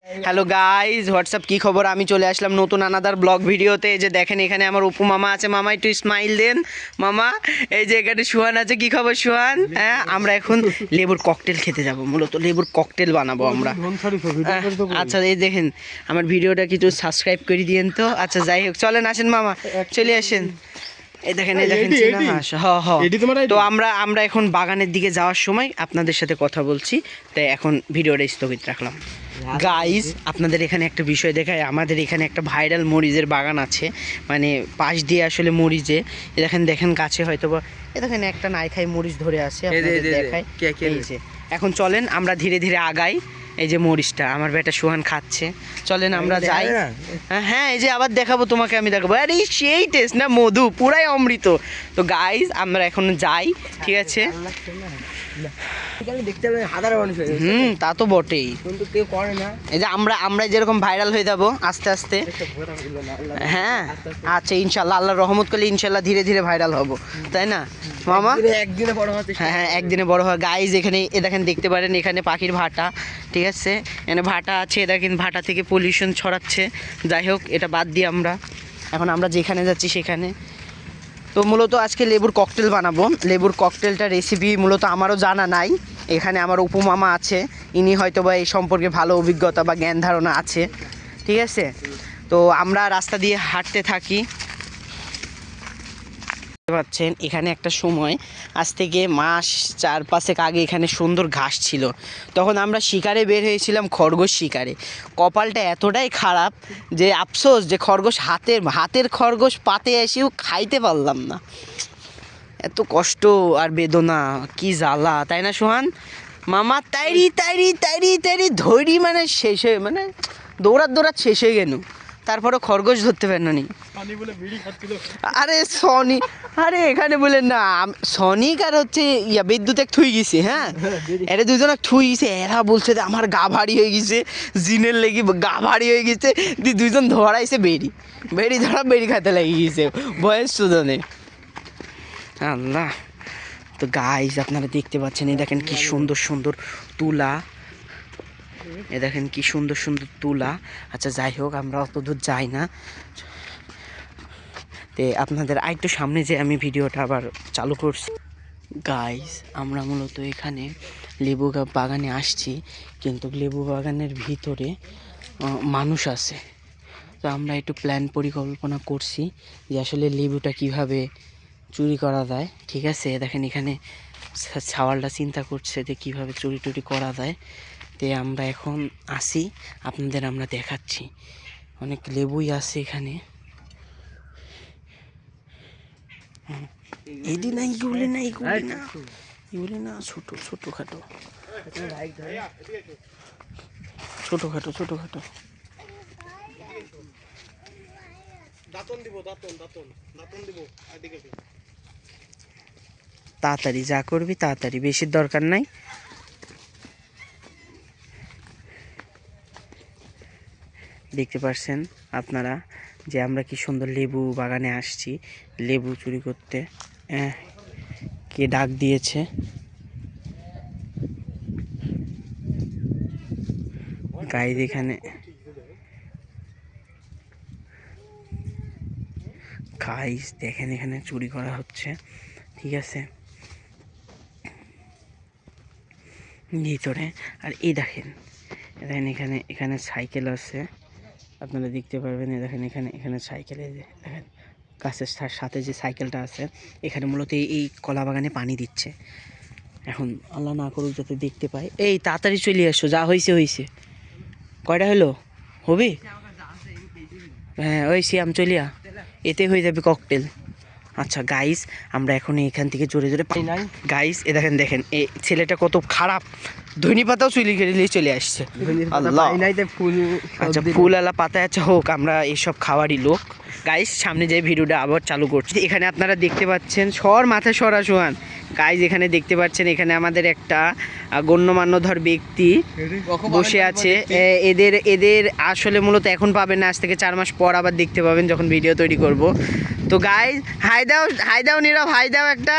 Hello guys WhatsApp কি খবর, আমি চলে আসলাম নতুন আনাদার ব্লগ ভিডিওতে। এই যে দেখেন এখানে আমার অপু মামা আছে। মামা একটু স্মাইল দেন মামা। এই যে এখানে সুহান আছে। কি খবর সুহান? হ্যাঁ, আমরা এখন লেবুর ককটেল খেতে যাব, মূলত লেবুর ককটেল বানাবো আমরা। আচ্ছা এই দেখেন আমার ভিডিওটা কিছু সাবস্ক্রাইব করে দিয়েন তো। আচ্ছা যাই হোক, চলেন আসেন মামা, চলে আসেন। এই দেখেন তো আমরা এখন বাগানের দিকে যাওয়ার সময় আপনাদের সাথে কথা বলছি, তাই এখন ভিডিওটা স্থগিত রাখলাম। গাইজ আপনাদের এখানে একটা বিষয় দেখায়, আমাদের এখানে একটা ভাইরাল মরিচের বাগান আছে, মানে পাশ দিয়ে আসলে মরিচে দেখেন গাছে হয়তো বা দেখেন একটা নাইখাই মরিচ ধরে আছে, দেখায়। এখন চলেন আমরা ধীরে ধীরে আগাই। এই যে মরিচটা আমার বেটা সোহান খাচ্ছে, চলেন আমরা যাই। হ্যাঁ এই যে আবার দেখাবো তোমাকে, আমি দেখাবো। আরে সেই টেস্ট না, মধু পুরাই অমৃত। তো গাইজ আমরা এখন যাই, ঠিক আছে? তা তো বটেই, কিন্তু কেউ করে না। এই যে আমরা যেরকম ভাইরাল হয়ে যাবো আস্তে আস্তে। হ্যাঁ আচ্ছা, ইনশাল্লাহ আল্লাহর রহমত করলে ইনশাল্লাহ ধীরে ধীরে ভাইরাল হব, তাই না মামা? একদিনে বড় হচ্ছে। হ্যাঁ একদিনে বড় হয়। গাইজ এখানে দেখেন, দেখতে পারেন এখানে পাখির ভাটা, ঠিক আছে? এখানে ভাটা আছে, দেখেন ভাটা থেকে পলিউশন ছড়াচ্ছে। যাই হোক, এটা বাদ দিয়ে আমরা যেখানে যাচ্ছি সেখানে। তো মূলত আজকে লেবুর ককটেল বানাবো। লেবুর ককটেলটা রেসিপি মূলত আমারও জানা নাই। এখানে আমার অপু মামা আছে, ইনি হয়তো বা এই সম্পর্কে ভালো অভিজ্ঞতা বা জ্ঞান ধারণা আছে, ঠিক আছে? তো আমরা রাস্তা দিয়ে হাঁটতে থাকি। পাচ্ছেন এখানে একটা সময়, আজ থেকে মাস 4-5 আগে এখানে সুন্দর ঘাস ছিল। তখন আমরা শিকারে বের হয়েছিলাম, খরগোশ শিকারে। কপালটা এতটাই খারাপ যে আফসোস যে খরগোশ হাতের খরগোশ পাতে এসেও খাইতে পারলাম না। এত কষ্ট আর বেদনা, কি জ্বালা, তাই না সোহান মামা? তাইরি ধৈরি মানে শেষ হয়ে, মানে দৌড়াত শেষ হয়ে গেল, তারপরে খরগোশ ধরতে পারেন নি। আরে সনি, আরে এখানে বলেন না, সনিক আর হচ্ছে বিদ্যুৎ এক থুই গেছে। হ্যাঁ এরা দুজন থুই গেছে, এরা বলছে যে আমার গা ভারী হয়ে গেছে, জিনের লেগে গা ভারী হয়ে গেছে। দুজন ধরাইছে বেড়ি ধরা বেড়ি খাতে লেগে গেছে বয়স সুদনে। আল্লাহ। তো গাইস আপনারা দেখতে পাচ্ছেন, এই দেখেন কি সুন্দর সুন্দর তুলা, এ দেখেন কি সুন্দর সুন্দর তুলা। আচ্ছা যাই হোক, আমরা অত দূর যাই না। তে আপনাদের আরেকটু সামনে যে আমি ভিডিওটা আবার চালু করছি। গাইস আমরা মূলত এখানে লেবু বাগানে আসছি, কিন্তু লেবু বাগানের ভিতরে মানুষ আছে। তো আমরা একটু পরিকল্পনা করছি যে আসলে লেবুটা কিভাবে চুরি করা যায়, ঠিক আছে? দেখেন এখানে ছাওয়ালটা চিন্তা করছে যে কীভাবে চুরি করা যায়। তে আমরা এখন আসি, আপনাদের আমরা দেখাচ্ছি। অনেক লেবুই আছে এখানে। এডি না, ইগুলি না ছোটোখাটো। তাড়াতাড়ি যা করবি তাড়াতাড়ি, বেশির দরকার নাই। দেখতে পাচ্ছেন আপনারা যে আমরা কি সুন্দর লেবু বাগানে আসছি লেবু চুরি করতে। কে ডাক দিয়েছে? গাইজ এখানে গাইজ দেখেন এখানে চুরি করা হচ্ছে, ঠিক আছে ভিতরে। আর এই দেখেন এখানে সাইকেল আছে, আপনারা দেখতে পারবেন। দেখেন এখানে সাইকেল, দেখেন গাছের সাথে যে সাইকেলটা আছে, এখানে মূলত এই কলা বাগানে পানি দিচ্ছে। এখন আল্লাহ না করুক যাতে দেখতে পাই। এই তাড়াতাড়ি চলে এসো, যা হয়েছে। কয়টা হলো হবে? হ্যাঁ ওই সিয়াম চলিয়া, এতে হয়ে যাবে ককটেল। আচ্ছা গাইস আমরা এখন এখান থেকে জোরে পাই নাই। গাইস এ দেখেন এই ছেলেটা কত খারাপ, ধনি পাতাও চলে আসছে। আল্লাহ। আচ্ছা ফুলওয়ালা পাতায়, আচ্ছা হোক, আমরা এইসব খাওয়ারই লোক। গাইস সামনে যে ভিডিওটা আবার চালু করছি, এখানে আপনারা দেখতে পাচ্ছেন মাথায় সোহান। গাইস এখানে দেখতে পাচ্ছেন, এখানে আমাদের একটা গণ্যমান্যধর ব্যক্তি বসে আছে। এদের আসলে মূলত এখন পাবেন না, আজ থেকে 4 মাস পর আবার দেখতে পাবেন যখন ভিডিও তৈরি করব। তো গাইস হাই দাও নীরব, হাই দাও একটা।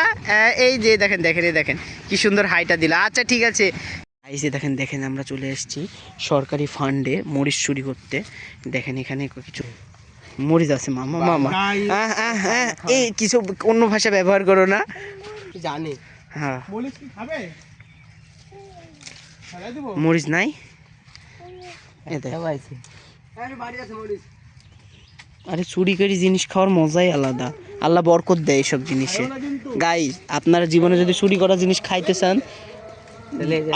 এই যে দেখেন কি সুন্দর হাইটা দিল। আচ্ছা ঠিক আছে। এই যে দেখেন দেখেন আমরা চলে এসেছি সরকারি ফান্ডে মরিচ চুরি করতে। দেখেন এখানে কিছু মরিচ আছে মামা মামা। এই কিছু অন্য ভাষা ব্যবহার করো না, জানি। হ্যাঁ মরিচ নাই। আরে চুরি করে জিনিস খাওয়ার মজাই আলাদা, আল্লাহ বরকত দেয় এসব জিনিসে। গাইস আপনারা জীবনে যদি চুরি করা জিনিস খাইতে চান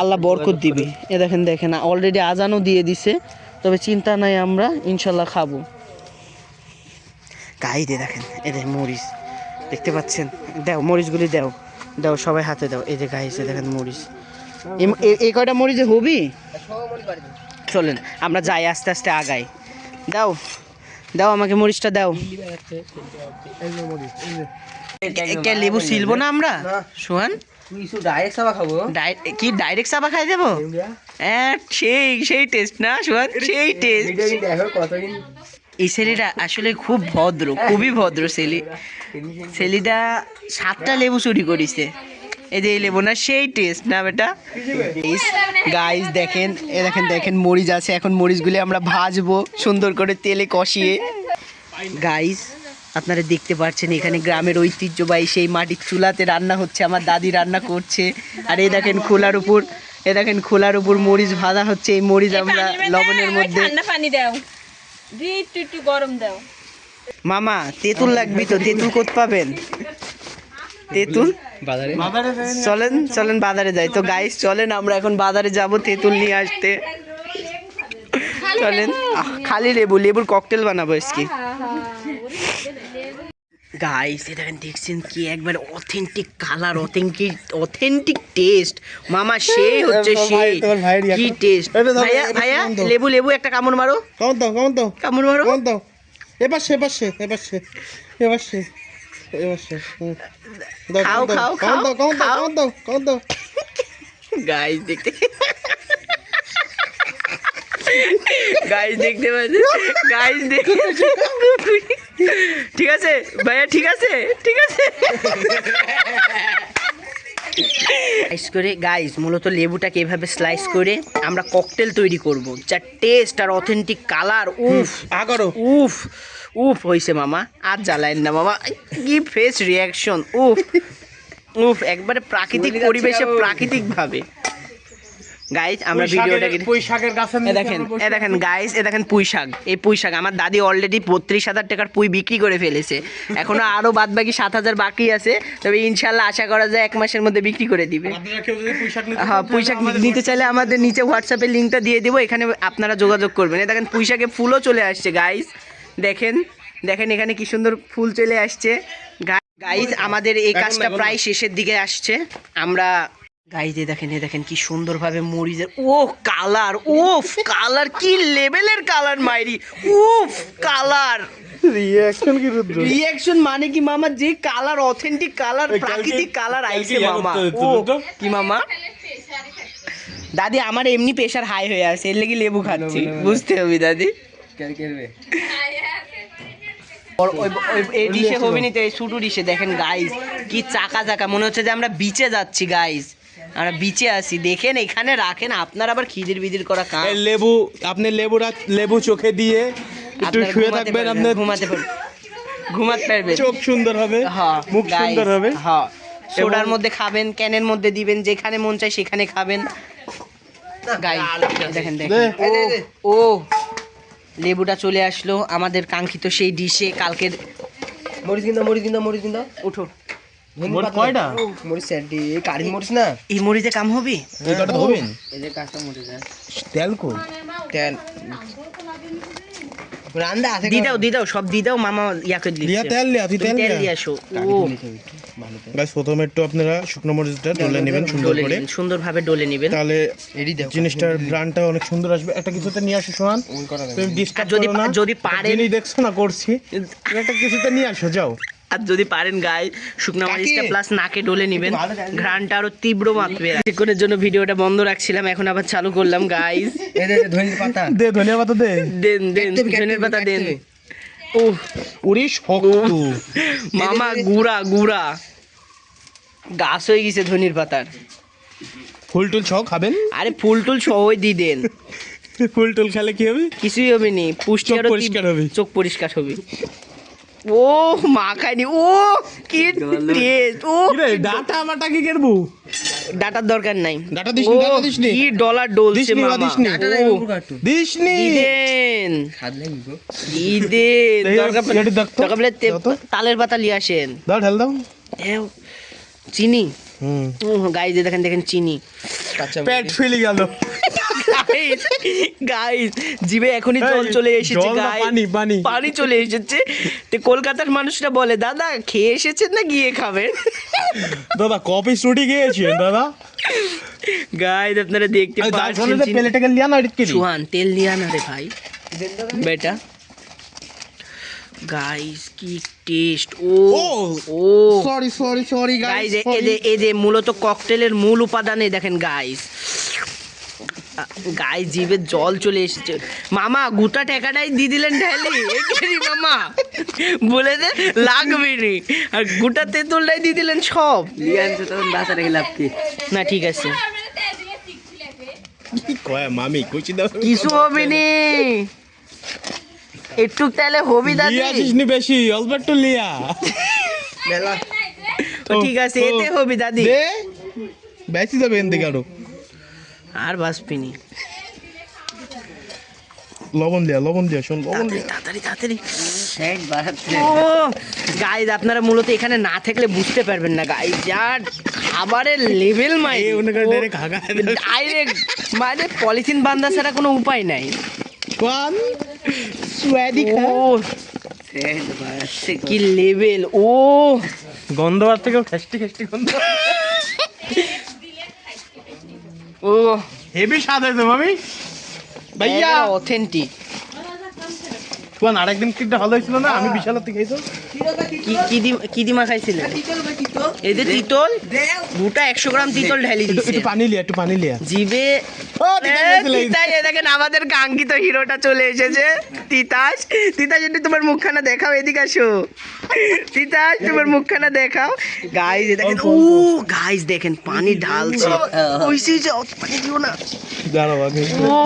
আল্লাহ বরকত দিবে। এ দেখেন দেখেন অলরেডি আজানও দিয়ে দিছে, তবে চিন্তা নাই আমরা ইনশাল্লাহ খাবো। গাইতে দেখেন এ দেখেন মরিচ দেখতে পাচ্ছেন, দাও মরিচগুলি দাও দাও সবাই হাতে দাও। এই যে গাইছে দেখেন মরিচ, এই কয়টা মরিচে হবি। চলেন আমরা যাই আস্তে আস্তে আগাই। দাও দাও আমাকে মরিচটা দাও। লেবু ছিলবো না আমরা সোহান, কি ডাইরেক্ট চাবা খাই দেবো? সেই সেই টেস্ট না সোহান, সেই টেস্ট। এই ছেলেটা আসলে খুব ভদ্র, খুবই ভদ্র ছেলেটা 7টা লেবু চুরি করেছে। এই যে এই লেবু না, সেই টেস্ট না বেটা। গাইস দেখেন এ দেখেন দেখেন মরিচ আছে, এখন মরিচগুলি আমরা ভাজবো সুন্দর করে তেলে কষিয়ে। গাইস আপনারা দেখতে পাচ্ছেন এখানে গ্রামের ঐতিহ্যবাহী সেই মাটির চুলাতে রান্না হচ্ছে, আমার দাদি রান্না করছে। আর এই দেখেন খোলার উপর, এ দেখেন খোলার উপর মরিচ ভাজা হচ্ছে। এই মরিচ আমরা লবণের মধ্যে গরম দাও। মামা তেঁতুল লাগবি তো, তেঁতুল কোথা পাবেন? তেঁতুল চলেন চলেন বাজারে যাই। তো গাইস চলেন আমরা এখন বাজারে যাব তেঁতুল নিয়ে আসতে। চলেন খালি লেবুর ককটেল বানাবো আজকে। গাইস এটা দেখছেন কি একবার অথেন্টিক কালার, অথেন্টিক টেস্ট মামা, সেই হচ্ছে সেই কি টেস্ট। ভাইয়া ভাইয়া লেবু একটা কামড় মারো, কামড় মারো। খাও খাও খাও গাইস দেখতে, গাইস দেখতে পাচ্ছেন, গাইস দেখতে। ঠিক আছে ভাইয়া, ঠিক আছে ঠিক আছে। স্লাইস করে গাইস মূলত লেবুটাকে এভাবে স্লাইস করে আমরা ককটেল তৈরি করব, যার টেস্ট আর অথেন্টিক কালার উফ উফ উফ হয়েছে মামা। আর জ্বালায়েন না মামা, কি ফ্রেশ রিয়াকশন, উফ উফ একবারে প্রাকৃতিক পরিবেশে প্রাকৃতিক ভাবে। গাইস আমরা ভিডিওটাকে দেখেন গাইস, এ দেখেন পুঁই শাক। এই পুঁই শাক আমার দাদি অলরেডি 32,000 টাকার পুঁই বিক্রি করে ফেলেছে, এখনো আরো বাদ বাকি 7,000 বাকি আছে। তবে ইনশাল্লাহ আশা করা যায় 1 মাসের মধ্যে বিক্রি করে দিবে। হ্যাঁ পুঁই শাক নিতে চাইলে আমাদের নিচে হোয়াটসঅ্যাপের লিঙ্কটা দিয়ে দেবো, এখানে আপনারা যোগাযোগ করবেন। এই দেখেন পুঁই শাকে ফুলও চলে আসছে গাইস, দেখেন দেখেন এখানে কি সুন্দর ফুল চলে আসছে। গাইস আমাদের এই কাজটা প্রায় শেষের দিকে আসছে। আমরা গাইতে দেখেন এ দেখেন কি সুন্দরভাবে মরিচের ও কালার, উফ কালার কি লেভেলের কালার মাইরি, উফ কালার রিয়াকশন মানে কি মামা, যে কালার অথেন্টিক কালার প্রাকৃতিক কালার আইছে মামা। ও কি মামা, দাদি আমার এমনি প্রেশার হাই হয়ে আছে, এর লাগি লেবু খাচ্ছি, বুঝতে হবে দাদি। এই ডিশে হবে নি তো, এই ছোটো ডিশে দেখেন গাইস কি চাকা চাকা, মনে হচ্ছে যে আমরা বিচে যাচ্ছি গাইস, আমরা বিচে আছি। দেখেন এখানে রাখেন, আপনার আবার খিদির বিদির করা কাজ। লেবু আপনি লেবু চোখে দিয়ে একটু শুয়ে থাকবেন, আপনি ঘুমাতে পারবেন, চোখ সুন্দর হবে, হ্যাঁ মুখ সুন্দর হবে। হ্যাঁ সোডার মধ্যে খাবেন, ক্যানের মধ্যে দিবেন, যেখানে মন চায় সেখানে খাবেন। গাইস দেখেন দেখেন ও লেবুটা চলে আসলো আমাদের কাঙ্ক্ষিত সেই ডিশে। কালকের মরিচ কিনা উঠো কয়টা মরিচ স্যান্ডি এই কারি মরিচ না, এই মরিচে কাম হবে, এই কাটা ধরবেন। এদের কাজটা মরিচ তেল কই, তেল রান্দা আছে, দি দাও সব দি দাও মামা। ইয়াকে লিয়া তেল লিয়া, তুই তেল লিয়া আসো। ও গাইস প্রথমে একটু আপনারা শুকনো মরিচটা ডলে নেবেন সুন্দর করে, সুন্দরভাবে ডলে নেবেন, তাহলে এডি দাও জিনিসটার ব্র্যান্ডটা অনেক সুন্দর আসবে। একটা কিছুতে নিয়ে আসো সোহান, তুমি ডিস্টার্ব করো না, যদি পারেন যিনি দেখছো না করছি, একটা কিছুতে নিয়ে আসো যাও। আর যদি পারেন গায়ে শুকনো মরিচটা প্লাস নাকে ডলে নেবেন, ঘ্রাণটা আরো তীব্র মাত্রায়। কিছুক্ষণের জন্য ভিডিওটা বন্ধ রাখছিলাম, এখন আবার চালু করলাম গাইস। ধনিয়া পাতা দে, ধনিয়া পাতা দে, দেন ধনিয়া পাতা দেন। ও উড়ি শক্ত মামা গুড়া গাছ হয়ে গেছে ধনির পাতার। ফুল টুল সহ খাবেন? আরে ফুল টুল সহই দিয়ে দেন, ফুল টুল খেলে কি হবে? কিছুই হবে নি, পুষ্টি চোখ আরো পরিষ্কার হবে। চোখ পরিষ্কার হবে। ও মা খায়নি, ও কি টেস্ট, ও কি রে ডাটা মাটা কি করবো? ডাটার দরকার নাই। ডাটা দিসনি, ও, ডাটা দিসনি। কি ডলার ডলছে দিসনি, মামা। দিসনি। ও, দিসনি। দিদেন স্বাদ লাগি গো। দিদেন, এই দরকার পড়লে- এটা দেখতো। দরকার পড়লে দাও তো। তালের পাতা নিয়ে আসেন। দাও ঢেল দাও। এও, চিনি, হুম। গাইজ দেখেন দেখেন চিনি। কাঁচা পেট ফেলে গেল। গাইজ জিভে এখনই জল এই, চলে এসেছে জল না, গাইজ, পানি, পানি। পানি চলে এসেছে। তো কলকাতার মানুষরা বলে দাদা খেয়ে এসেছেন না গিয়ে খাবেন? দাদা কপি ছুটি গিয়েছেন দাদা? গাইজ আপনারা দেখতে আরে পাচ্ছেন দার্শনে প্লেটে লিয়া না এদিকে কি? সুহান তেল নিয়ে আনা রে ভাই বেটা। গাইজ কি টেস্ট, ও ও, ও সরি গাইজ, এই যে মূলত ককটেলের মূল উপাদানে দেখেন গাইজ, গাইজ জিভে জল চলে এসেছে। মামা গোটা টাকাটাই দিয়ে দিলেন ঢেলি, একেরই মামা বলে দে লাগবে নি, আর গোটা তেঁতুলটাই দিয়ে দিলেন সব। লিয়ানছে তখন বাসা রেখে লাভ কি? না ঠিক আছে, কি কয় মামি কুচি দাও। কিছু হবে নি, একটু তাহলে হবি লিয়া দাদি। আসিসনি বেশি, অল্প একটু লিয়া। মেলা ও, ঠিক আছে, এতে হবি দাদি। দে বেশি যাবে এন থেকে আরো। আর বাসপিনি, লবণ দিয়া শোন, লবণ দিয়া। তাড়াতাড়ি তাড়াতাড়ি। সেট বাড়াচ্ছে। ও গাইজ আপনারা মূলত এখানে না থাকলে বুঝতে পারবেন না গাইজ, যার খাবারের লেভেল মাই এই ওনাকে ডাইরেক্ট হাগা। ডাইরেক্ট, মানে পলিথিন বান্ধা ছাড়া কোনো উপায় নাই। কোন সুয়াদি ও সেট বাড়াচ্ছে। কি লেভেল, ও গন্ধ আর থেকে খেষ্টি গন্ধ। ও হেভি স্বাদ হয়েছে মামি। ভাইয়া অথেন্টিক। তোমার আরেকদিন কেকটা ভালো হয়েছিল না? আমি বিশাল থেকে খাইছো। কি দিমা খাইছিলেন? এই যে তিতল, দুটা 100 গ্রাম তিতল ঢেলি দিচ্ছে একটু পানি লিয়া। জিভে। ও, তিতাস গেছিল এই। তিতাস, এই দেখেন আমাদের কাঙ্ক্ষিত হিরোটা চলে এসেছে। তিতাস, তিতাস একটু তোমার মুখখানা দেখাও, এদিকে আসো। তিতাস তোমার মুখখানা দেখাও। গাইজ দেখেন, ও গাইজ দেখেন পানি ঢালছে, ওইসি যে অত পানি দিও না। দাঁড়াও আগে। ও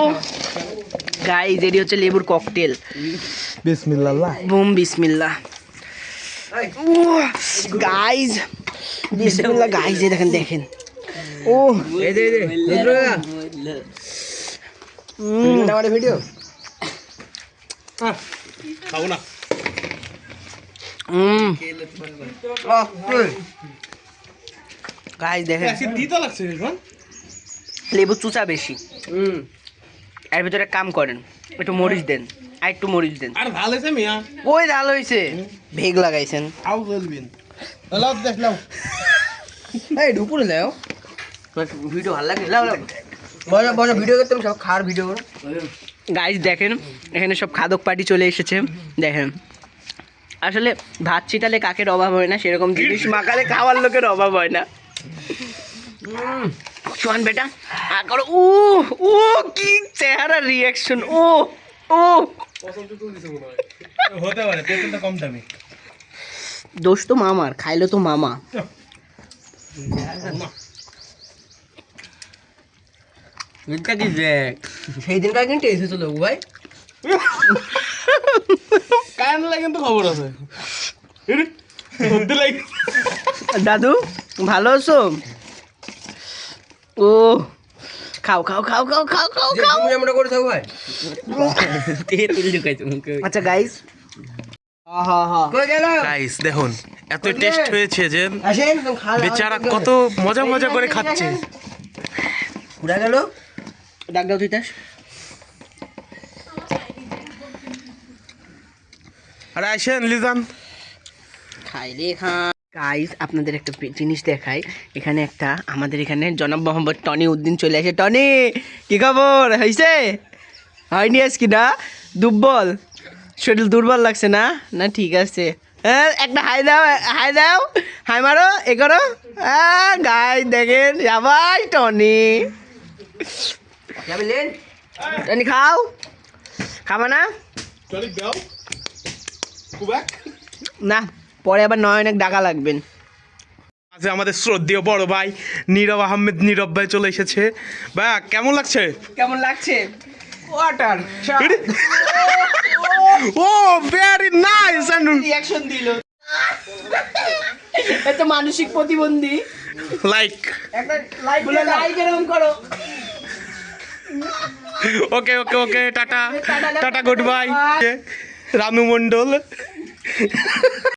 গাইজ এটি হচ্ছে লেবুর ককটেল। বিসমিল্লাহ। বুম বিসমিল্লাহ। ও গাইজ বিসমিল্লাহ। গাইজ এই দেখেন দেখেন, ও এই দে রুদ্রদা আমার ভিডিও খাও না। গাইজ দেখেন আজকে তিতা লাগছে রিজওয়ান। লেবু চুচা বেশি। এর ভিতরে কাম করেন, একটু মরিচ দেন, আর একটু মরিচ দেন। আর ভালো হয়েছে মিয়া। ওই ডাল হয়েছে, ভেগ লাগাইছেন। আও বলবেন। লাও দেখ লাও। এই দুপুরে যাও ভিডিও ভালো লাগে, লাও লাও। বড় বড় ভিডিও করতে সব খার ভিডিও করো। গাইজ দেখেন এখানে সব খাদক পার্টি চলে এসেছে। দেখেন আসলে ভাত ছিটালে কাকের অভাব হয় না, সেরকম জিনিস মাখালে খাওয়ার লোকের অভাব হয় না। শোন বেটা আর করো। ও ও কি চেহারা রিয়াকশন, ও ও হতে পারে তেলটা কম দামি। দোষ তো মামার, খাইলো তো মামা। এটা কি দেখ সেই দিনকার কিন্তু এসেছিল ভাই। কান লাগে কিন্তু খবর আছে। এরে সত্যি লাগে। দাদু ভালো আছো? ও খাও খাও খাও খাও খাও খাও খাও। তুমি আমরা করে থাকো ভাই। তেল ঢুকাইছো মুখে। আচ্ছা গাইস, কই গেল? গাইস দেখুন এত টেস্ট হয়েছে যে আসেন তুমি খা। বেচারা কত মজা করে খাচ্ছে। পুরা গেল। ডাক দাও তিতাস। আরে আসেন লিজান। খাইলে খা। গাইস আপনাদের একটা জিনিস দেখাই, এখানে একটা আমাদের এখানে জনাব মোহাম্মদ টনি উদ্দিন চলে আসে। টনি কি খবর, হয়েছে? হয়নি আজকে না? দুর্বল শরীর দুর্বল লাগছে না? না ঠিক আছে, হ্যাঁ একটা হাই দাও, হাই দাও, হাই মারো, এ করো। গাইস দেখেন সবাই টনি। যাবে লেন। টনি খাও, খাবা না? চলে যাও কুবাক। না পরে আবার নয়নেক ডাকা লাগবেন। আজ আমাদের শ্রদ্ধেয় বড় ভাই নীরব আহমেদ নীরব ভাই চলে এসেছে। ভাইয়া কেমন লাগছে? কেমন লাগছে? ওয়াটার ও ভেরি নাইস এন্ড রিঅ্যাকশন দিল। এত মানসিক প্রতিবন্ধী। লাইক একটা লাইক এরকম করো। Okay okay okay tata tata good bye Ranu মণ্ডল।